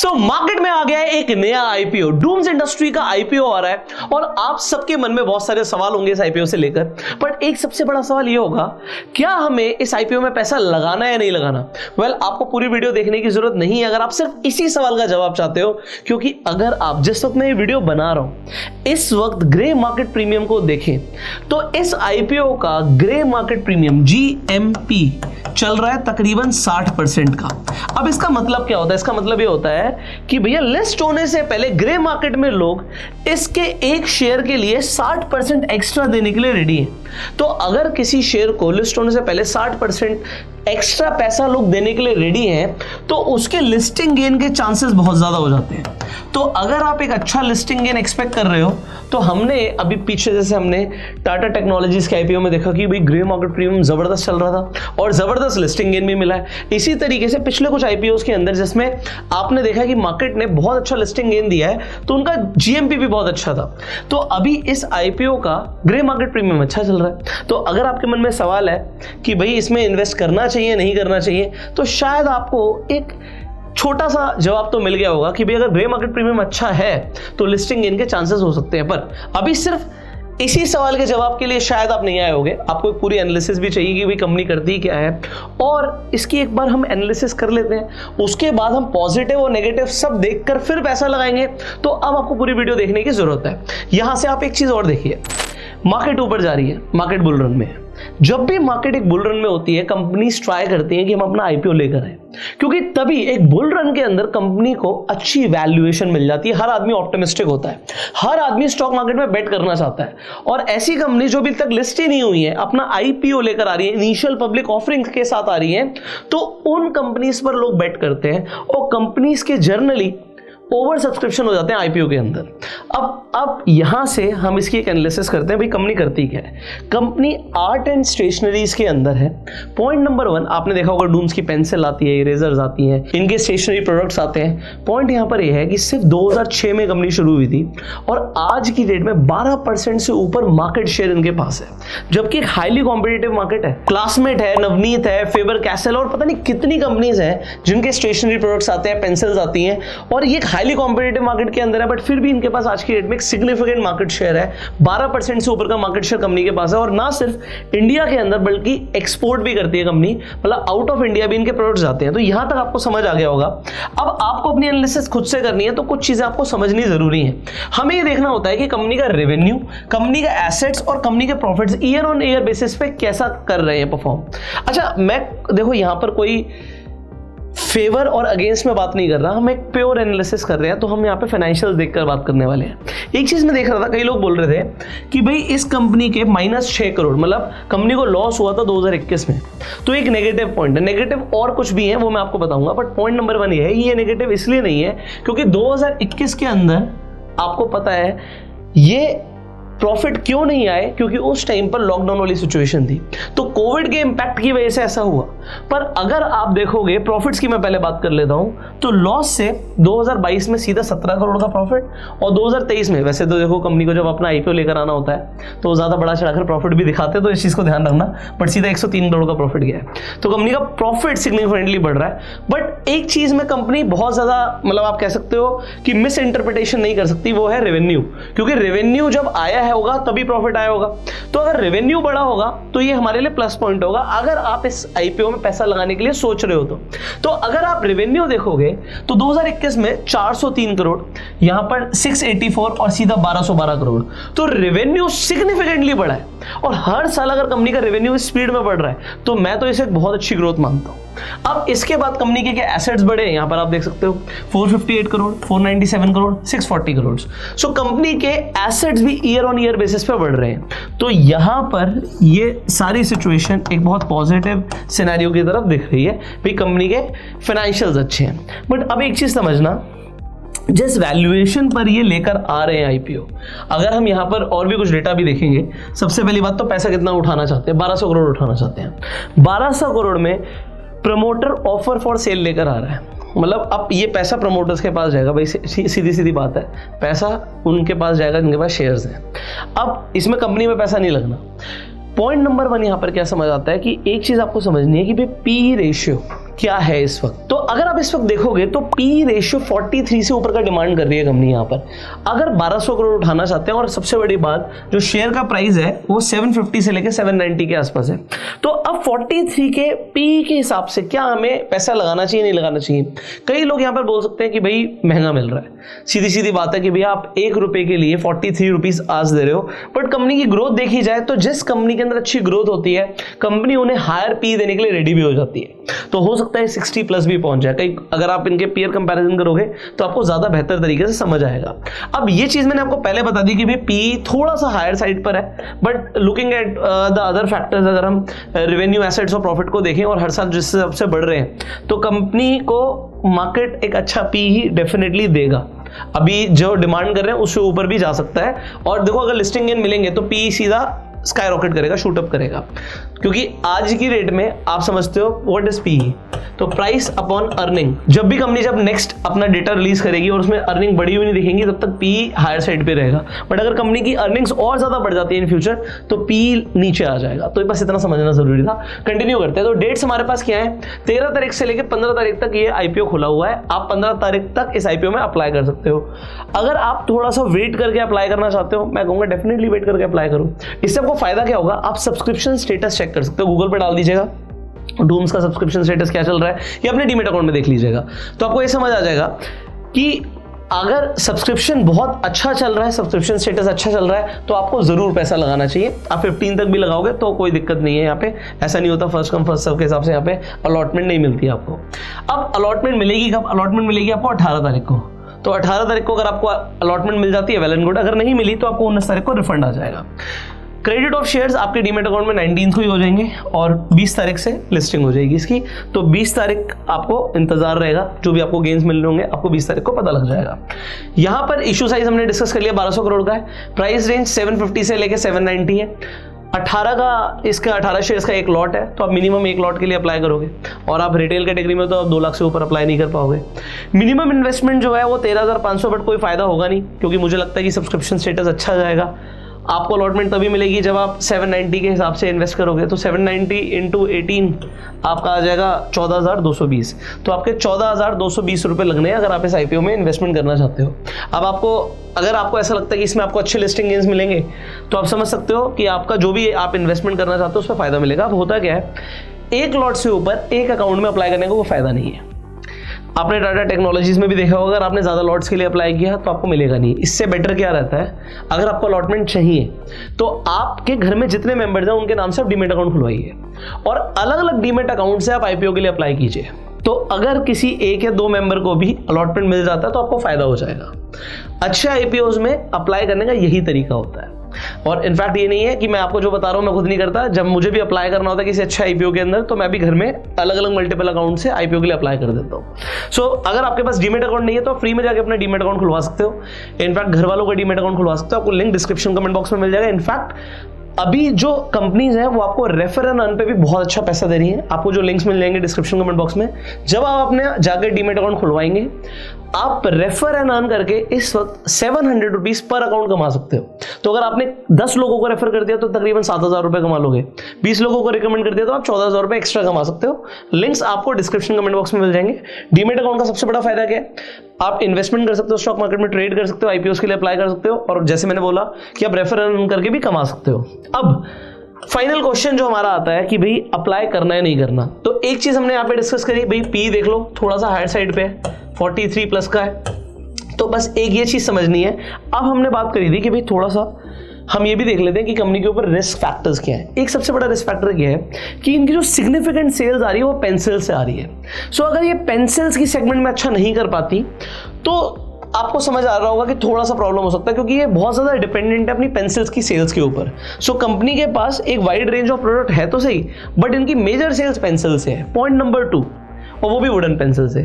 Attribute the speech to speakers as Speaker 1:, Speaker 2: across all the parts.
Speaker 1: So market में आ गया है एक नया आईपीओ, डूम्स इंडस्ट्री का आईपीओ आ रहा है और आप सबके मन में बहुत सारे सवाल होंगे इस आईपीओ से लेकर। बट एक सबसे बड़ा सवाल ये होगा, क्या हमें इस आईपीओ में पैसा लगाना है या नहीं लगाना? आपको पूरी वीडियो देखने की जरूरत नहीं है अगर आप सिर्फ इसी सवाल का जवाब चाहते हो, क्योंकि अगर आप जिस वक्त मैं ये वीडियो बना रहा हूं इस वक्त ग्रे मार्केट प्रीमियम को देखें तो इस आईपीओ का ग्रे मार्केट प्रीमियम GMP चल रहा है तकरीबन 60% का। अब इसका मतलब क्या होता है? इसका मतलब ये होता है कि भैया लिस्ट होने से पहले ग्रे मार्केट में लोग इसके एक शेयर के लिए 60% एक्स्ट्रा देने के लिए रेडी हैं। तो अगर किसी शेयर को लिस्ट होने से पहले 60% एक्स्ट्रा पैसा लोग देने के लिए रेडी हैं तो उसके लिस्टिंग गेन के चांसेस बहुत ज्यादा हो जाते हैं। तो अगर आप एक अच्छा लिस्टिंग गेन एक्सपेक्ट कर रहे हो तो हमने अभी पीछे जैसे हमने टाटा टेक्नोलॉजीज के आईपीओ में देखा कि भाई ग्रे मार्केट प्रीमियम जबरदस्त चल रहा था और जबरदस्त लिस्टिंग गेन भी मिला है। इसी तरीके से पिछले कुछ आईपीओस के अंदर जिसमें आपने देखा कि मार्केट ने बहुत अच्छा लिस्टिंग गेन दिया है तो उनका GMP भी बहुत अच्छा था। तो अभी इस आईपीओ का ग्रे मार्केट प्रीमियम अच्छा चल रहा है। तो अगर आपके मन में सवाल है कि भाई इसमें इन्वेस्ट करना चाहिए नहीं करना चाहिए, तो शायद आपको एक छोटा सा जवाब तो मिल गया होगा कि भाई अगर ग्रे मार्केट प्रीमियम अच्छा है तो लिस्टिंग गेन के चांसेस हो सकते हैं। पर अभी सिर्फ इसी सवाल के जवाब के लिए शायद आप नहीं आए होंगे, आपको एक पूरी एनालिसिस भी चाहिए कि भाई कंपनी करती क्या है और इसकी एक बार हम एनालिसिस कर लेते हैं, उसके बाद हम पॉजिटिव और नेगेटिव सब देखकर फिर पैसा लगाएंगे। तो अब आपको पूरी वीडियो देखने की जरूरत है। यहां से आप एक चीज और देखिए, मार्केट ऊपर जा रही है, मार्केट बुल रन में है। जब भी मार्केट एक बुल रन में होती है कंपनीज ट्राई करती हैं कि हम अपना आईपीओ लेकर आए, क्योंकि तभी एक बुल रन के अंदर कंपनी को अच्छी वैल्यूएशन मिल जाती है। हर आदमी ऑप्टिमिस्टिक होता है, हर आदमी स्टॉक मार्केट में बेट करना चाहता है और ऐसी कंपनी जो अभी तक लिस्ट ही नहीं हुई है अपना आईपीओ लेकर आ रही है, इनिशियल पब्लिक ऑफरिंग के साथ आ रही है, तो उन कंपनीज पर लोग बेट करते हैं और कंपनीज के जर्नली ओवर सब्सक्रिप्शन हो जाते हैं आईपीओ के अंदर। अब यहां से हम इसकी एक एनालिसिस करते हैं भाई कंपनी करती क्या है। कंपनी आर्ट एंड स्टेशनरीज के अंदर है। पॉइंट नंबर 1, आपने देखा होगा डूम्स की पेंसिल आती है, इरेजर्स आती हैं, इनके स्टेशनरी प्रोडक्ट्स आते हैं। पॉइंट यहां पर यह है कि सिर्फ 2006 में कंपनी शुरू हुई थी और आज की डेट में 12% से ऊपर मार्केट शेयर इनके पास है, जबकि एक हाईली कॉम्पिटिटिव मार्केट है। क्लासमेट है, नवनीत है, फेबर कैसल और पता नहीं कितनी कंपनीज हैं जिनके स्टेशनरी प्रोडक्ट्स आते हैं, पेंसिल्स आती हैं और ये हाईली कॉम्पिटिटिव मार्केट के अंदर है। बट फिर भी इनके पास आज की डेट में एक सिग्निफिकेंट मार्केट शेयर है, 12% से ऊपर का मार्केट शेयर कंपनी के पास है। और ना सिर्फ इंडिया के अंदर बल्कि एक्सपोर्ट भी करती है कंपनी, मतलब आउट ऑफ इंडिया भी इनके प्रोडक्ट्स जाते हैं। तो यहां तक आपको समझ आ गया होगा। अब आपको अपनी एनालिसिस खुद से करनी है तो कुछ चीजें आपको समझनी जरूरी है। हमें ये देखना होता है कि कंपनी का रेवेन्यू, कंपनी का एसेट्स और कंपनी के profits year on year basis पे कैसा कर रहे हैं परफॉर्म। अच्छा, मैं देखो यहां पर कोई फेवर और अगेंस्ट में बात नहीं कर रहा, हम एक प्योर एनालिसिस कर रहे हैं। तो हम यहाँ पे फाइनेंशियल देखकर बात करने वाले हैं। एक चीज मैं देख रहा था, कई लोग बोल रहे थे कि भाई इस कंपनी के -6 करोड़, मतलब कंपनी को लॉस हुआ था 2021 में, तो एक नेगेटिव पॉइंट है। नेगेटिव और कुछ भी है वो मैं आपको बताऊंगा, बट पॉइंट नंबर 1 ये है, ये नेगेटिव इसलिए नहीं है क्योंकि 2021 के अंदर आपको पता है ये प्रॉफिट क्यों नहीं आए, क्योंकि उस टाइम पर लॉकडाउन वाली सिचुएशन थी, तो कोविड के इंपैक्ट की वजह से ऐसा हुआ। पर अगर आप देखोगे प्रॉफिट्स की, मैं पहले बात कर लेता हूं, तो लॉस से 2022 में सीधा 17 करोड़ का प्रॉफिट और 2023 में, वैसे तो देखो कंपनी को जब अपना आईपीओ लेकर आना होता है तो ज्यादा बड़ा चढ़ाकर प्रॉफिट भी दिखाते हैं, तो इस चीज को ध्यान रखना, बट सीधा 103 करोड़ का प्रॉफिट गया है। तो कंपनी का प्रॉफिट सिग्निफिकेंटली बढ़ रहा है। बट एक चीज में कंपनी बहुत ज्यादा, मतलब आप कह सकते हो कि मिस इंटरप्रिटेशन नहीं कर सकती, वो है रेवेन्यू, क्योंकि रेवेन्यू जब आया है होगा तभी प्रॉफिट आया होगा। तो अगर रेवेन्यू बड़ा होगा तो ये हमारे लिए प्लस पॉइंट होगा अगर आप इस आईपीओ में पैसा लगाने के लिए सोच रहे हो तो अगर आप रेवेन्यू देखोगे तो 2021 में 403 करोड़, यहां पर 684 और सीधा 1212 करोड़, तो रेवेन्यू सिग्निफिकेंटली बढ़ा है। और हर साल अगर कंपनी का रेवेन्यू इस स्पीड में बढ़ रहा है तो मैं तो इसे एक बहुत अच्छी ग्रोथ मानता हूं। अब इसके बाद कंपनी के एसेट्स बढ़े, यहां पर आप देख सकते हो 458 करोड़, 497 करोड़, 640 करोड़। सो कंपनी के एसेट्स भी ईयर ऑन ईयर बेसिस पे बढ़ रहे हैं। तो यहां पर ये सारी सिचुएशन एक बहुत पॉजिटिव सिनेरियो की तरफ दिख रही है, भाई कंपनी के फाइनेंशियल्स अच्छे हैं। बट अब एक चीज समझना, जिस वैल्यूएशन पर ये लेकर आ रहे हैं आईपीओ, अगर हम यहाँ पर और भी कुछ डेटा भी देखेंगे, सबसे पहली बात तो पैसा कितना उठाना चाहते हैं, 1200 करोड़ उठाना चाहते हैं। 1200 करोड़ में प्रमोटर ऑफर फॉर सेल लेकर आ रहा है, मतलब अब ये पैसा प्रमोटर्स के पास जाएगा। भाई सीधी सीधी बात है, पैसा उनके पास जाएगा जिनके पास शेयर्स हैं। अब इसमें कंपनी में पैसा नहीं लगना। पॉइंट नंबर 1 यहाँ पर क्या समझ आता है कि एक चीज आपको समझनी है कि भाई पी रेशियो, क्या है इस वक्त। तो अगर आप इस वक्त देखोगे तो पी रेशियो 43 से ऊपर का डिमांड कर रही है कंपनी यहाँ पर। अगर 1200 करोड़ उठाना चाहते हैं, और सबसे बड़ी बात जो शेयर का प्राइस है वो 750 से लेकर 790 के आसपास है, तो अब 43 के पी के हिसाब से क्या हमें पैसा लगाना चाहिए नहीं लगाना चाहिए। कई लोग यहाँ पर बोल सकते हैं कि भाई महंगा मिल रहा है, सीधी सीधी बात है कि भैया आप 1 रुपए के लिए 43 रुपीज आज दे रहे हो, बट कंपनी की ग्रोथ देखी जाए तो जिस कंपनी के अंदर अच्छी ग्रोथ होती है कंपनी उन्हें हायर पी देने के लिए रेडी भी हो जाती है। तो हो सकता है 60 प्लस भी पहुंच जाए। कई अगर आप इनके पीयर कंपैरिजन करोगे तो आपको ज्यादा बेहतर तरीके से समझ आएगा। अब ये चीज मैंने आपको पहले बता दी कि भाई पी थोड़ा सा हायर साइड पर है, but looking at the other factors, अगर हम रेवेन्यू, एसेट्स और प्रॉफिट को देखें और हर साल जिस हिसाब से बढ़ रहे हैं, तो कंपनी को मार्केट एक अच्छा पी ही डेफिनेटली देगा। अभी जो डिमांड कर रहे हैं उससे ऊपर भी जा सकता है। और देखो अगर लिस्टिंग गेन मिलेंगे तो पी सीधा स्काई रॉकेट करेगा, शूट अप करेगा, क्योंकि आज की रेट में आप समझते हो व्हाट इज पी, तो प्राइस अपॉन अर्निंग। जब भी कंपनी जब नेक्स्ट अपना डेटा रिलीज करेगी और उसमें अर्निंग बढ़ी हुई नहीं दिखेंगी तब तक पी हायर साइड पे रहेगा, बट अगर कंपनी की अर्निंग्स और ज्यादा बढ़ जाती है इन फ्यूचर तो पी नीचे आ जाएगा। तो बस इतना समझना जरूरी था। कंटिन्यू करते हैं। तो डेट्स हमारे पास क्या है, 13 तारीख से लेकर 15 तारीख तक ये आईपीओ खुला हुआ है। आप 15 तारीख तक इस आईपीओ में अप्लाई कर सकते हो। अगर आप थोड़ा सा वेट करके अप्लाई करना चाहते हो, मैं कहूंगा डेफिनेटली वेट करके अप्लाई करो। इससे आपको फायदा क्या होगा, आप सब्सक्रिप्शन स्टेटस चेक कर सकते हो। गूगल पे डाल दीजिएगा डूम्स का सब्सक्रिप्शन स्टेटस क्या चल रहा है, या अपने डीमैट अकाउंट में देख लीजिएगा, तो आपको ये समझ आ जाएगा कि अगर सब्सक्रिप्शन बहुत अच्छा चल रहा है, सब्सक्रिप्शन स्टेटस अच्छा चल रहा है, तो आपको जरूर पैसा लगाना चाहिए। आप 15 तक भी लगाओगे तो कोई दिक्कत नहीं है। यहाँ पे ऐसा नहीं होता फर्स्ट कम फर्स्ट सर्व के हिसाब से यहाँ पे अलॉटमेंट नहीं मिलती है आपको। अब अलॉटमेंट मिलेगी कब, अलॉटमेंट मिलेगी आपको 18 तारीख को। तो 18 तारीख को अगर आपको अलॉटमेंट मिल जाती है वेल एंड गुड, अगर नहीं मिली तो आपको 19 तारीख को रिफंड आ जाएगा। क्रेडिट ऑफ शेयर्स आपके डीमैट अकाउंट में 19 को ही हो जाएंगे और 20 तारीख से लिस्टिंग हो जाएगी इसकी। तो 20 तारीख आपको इंतजार रहेगा, जो भी आपको गेन्स मिल रहे होंगे आपको 20 तारीख को पता लग जाएगा। यहाँ पर इशू साइज हमने डिस्कस कर लिया, 1200 करोड़ का है। प्राइस रेंज 750 से लेकर 790 है। 18 शेयर्स का एक लॉट है, तो आप मिनिमम एक लॉट के लिए अप्लाई करोगे, और आप रिटेल कैटेगरी में तो आप 2 लाख से ऊपर अप्लाई नहीं कर पाओगे। मिनिमम इन्वेस्टमेंट जो है वो 13,500, बट कोई फायदा होगा नहीं, क्योंकि मुझे लगता है कि सब्सक्रिप्शन स्टेटस अच्छा जाएगा। आपको अलॉटमेंट तभी मिलेगी जब आप 790 के हिसाब से इन्वेस्ट करोगे, तो 790 इंटू 18 आपका आ जाएगा 14,220। तो आपके 14,220 रुपये लगने हैं अगर आप इस आईपीओ में इन्वेस्टमेंट करना चाहते हो। अब अगर आपको ऐसा लगता है कि इसमें आपको अच्छे लिस्टिंग गेन्स मिलेंगे, तो आप समझ सकते हो कि आपका जो भी आप इन्वेस्टमेंट करना चाहते हो उस पर फायदा मिलेगा। अब होता क्या है, एक लॉट से ऊपर एक अकाउंट में अप्लाई करने को वो फायदा नहीं है। आपने टाटा टेक्नोलॉजीज में भी देखा होगा, अगर आपने ज़्यादा लॉट्स के लिए अप्लाई किया तो आपको मिलेगा नहीं। इससे बेटर क्या रहता है, अगर आपको अलॉटमेंट चाहिए तो आपके घर में जितने मेंबर्स हैं उनके नाम से आप डीमैट अकाउंट खुलवाइए और अलग अलग डीमैट अकाउंट से आप आईपीओ के लिए अप्लाई कीजिए। तो अगर किसी 1 या 2 मेंबर को भी अलॉटमेंट मिल जाता है तो आपको फायदा हो जाएगा। अच्छे आईपीओज में अप्लाई करने का यही तरीका होता है। और इनफैक्ट ये नहीं है कि मैं आपको जो बता रहा हूँ मैं खुद नहीं करता। जब मुझे भी अप्लाई करना होता है किसी अच्छे आईपीओ के अंदर, तो मैं भी घर में अलग अलग मल्टीपल अकाउंट से आईपीओ के लिए अप्लाई कर देता हूँ। सो अगर आपके पास डीमैट अकाउंट नहीं है तो आप फ्री में जाकर अपना डीमैट अकाउंट खुलवा सकते हो। इनफैक्ट घर वालों का डीमैट अकाउंट खुलवा सकते हो, आपको लिंक डिस्क्रिप्शन कमेंट बॉक्स में मिल जाएगा। इनफैक्ट अभी जो कंपनीज हैं वो आपको रेफर एंड अर्न पे भी बहुत अच्छा पैसा दे रही हैं। आपको जो लिंक्स मिल जाएंगे डिस्क्रिप्शन कमेंट बॉक्स में, जब आप अपने जाकर डीमैट अकाउंट खुलवाएंगे, आप रेफर एंड अर्न करके इस वक्त 700 रुपीज पर अकाउंट कमा सकते हो। तो अगर आपने 10 लोगों को रेफर कर दिया तो तकरीबन 7,000 रुपए कमा लोगे। 20 लोगों को रिकमेंड कर दिया तो आप 14,000 रुपए एक्स्ट्रा कमा सकते हो। लिंक्स आपको डिस्क्रिप्शन कमेंट बॉक्स में मिल जाएंगे। डीमैट अकाउंट का सबसे बड़ा फायदा क्या है, आप इन्वेस्टमेंट कर सकते हो, स्टॉक मार्केट में ट्रेड कर सकते हो, आईपीओ के लिए अप्लाई कर सकते हो, और जैसे मैंने बोला कि आप रेफर एंड अर्न करके भी कमा सकते हो। अब फाइनल क्वेश्चन जो हमारा आता है कि भाई अप्लाई करना है नहीं करना, तो एक चीज हमने यहाँ पे डिस्कस करी, भाई पी देख लो थोड़ा सा हायर साइड पे 43 प्लस का है, तो बस एक ये चीज समझनी है। अब हमने बात करी थी कि भाई थोड़ा सा हम ये भी देख लेते हैं कि कंपनी के ऊपर रिस्क फैक्टर्स क्या है। एक सबसे बड़ा रिस्क फैक्टर ये है कि इनकी जो सिग्निफिकेंट सेल्स आ रही है वो पेंसिल से आ रही है। सो अगर ये पेंसिल्स की सेगमेंट में अच्छा नहीं कर पाती तो आपको समझ आ रहा होगा कि थोड़ा सा प्रॉब्लम हो सकता है, क्योंकि ये बहुत ज़्यादा डिपेंडेंट है अपनी पेंसिल्स की सेल्स के ऊपर। सो कंपनी के पास एक वाइड रेंज ऑफ प्रोडक्ट है तो सही, बट इनकी मेजर सेल्स पेंसिल से है। पॉइंट नंबर 2, और वो भी वुडन पेंसिल से।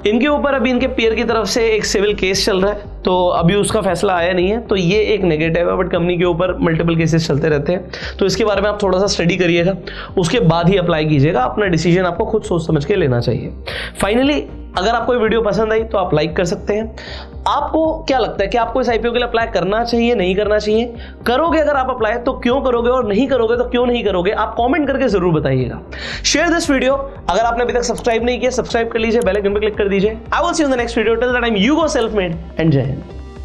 Speaker 1: इनके ऊपर अभी इनके पीयर की तरफ से एक सिविल केस चल रहा है, तो अभी उसका फैसला आया नहीं है, तो ये एक नेगेटिव है। बट कंपनी के ऊपर मल्टीपल केसेस चलते रहते हैं, तो इसके बारे में आप थोड़ा सा स्टडी करिएगा, उसके बाद ही अप्लाई कीजिएगा। अपना डिसीजन आपको खुद सोच समझ के लेना चाहिए। फाइनली अगर आपको ये वीडियो पसंद आई तो आप लाइक कर सकते हैं। आपको क्या लगता है कि आपको इस आईपीओ के लिए अप्लाई करना चाहिए, नहीं करना चाहिए? करोगे अगर आप अप्लाई तो क्यों करोगे, और नहीं करोगे तो क्यों नहीं करोगे? आप कमेंट करके जरूर बताइएगा। Share this video. अगर आपने अभी तक सब्सक्राइब नहीं किया, सब्सक्राइब कर लीजिए, बेल आइकन पर क्लिक कर दीजिए। I will see you in the next video. Till that time you go self made and जय हिंद।